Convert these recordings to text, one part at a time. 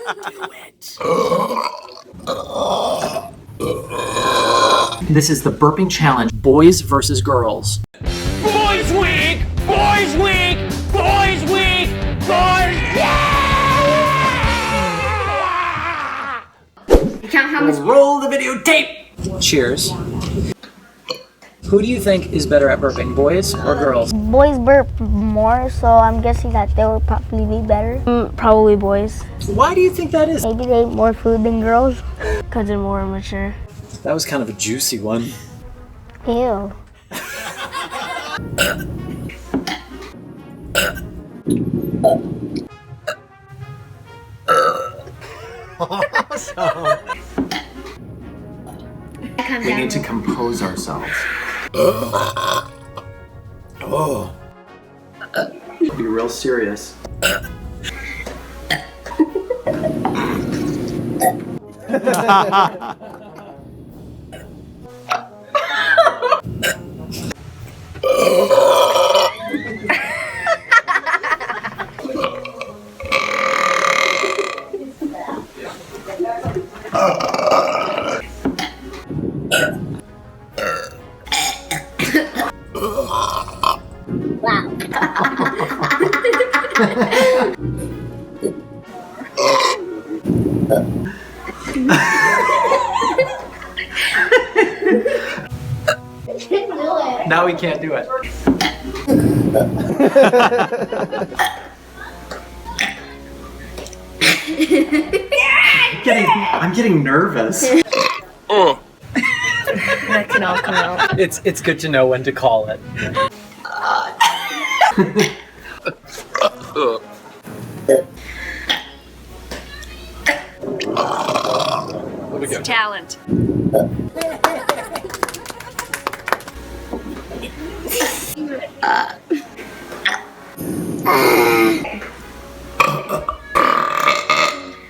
Do it. This is the burping challenge, boys versus girls. Boys week! Boys week! Boys week! Boys! Yeah! Count how much. Roll the videotape! Cheers. Who do you think is better at burping, boys or girls? Boys burp more, so I'm guessing that they would probably be better. Probably boys. Why do you think that is? Maybe they eat more food than girls. Because they're more mature. That was kind of a juicy one. Ew. We need to compose ourselves. Oh. Be real serious. Now we can't do it. I'm getting nervous. That can all come out. It's good to know when to call it. It's talent.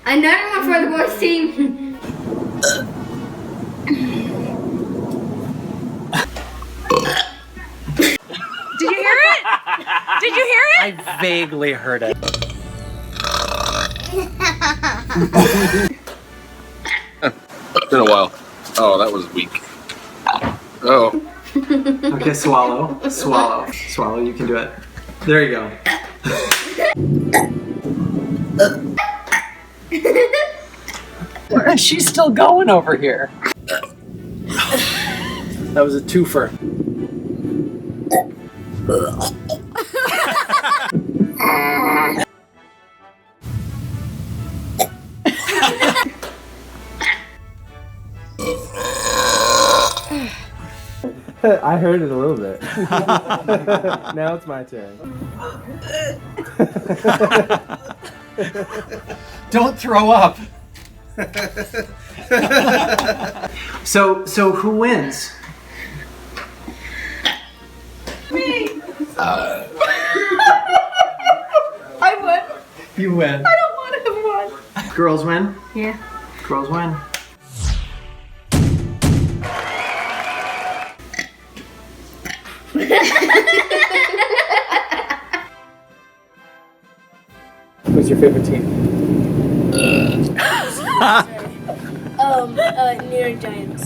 Another one for the boys team. Did you hear it? Did you hear it? I vaguely heard it. It's been a while. Oh, that was weak. Oh. Okay, swallow. Swallow. Swallow, you can do it. There you go. She's still going over here. That was a twofer. I heard it a little bit. Now it's my turn. Don't throw up. So who wins? Me. I won. You win. I don't want to have won. Girls win? Yeah. Girls win. Who's your favorite team? New York Giants.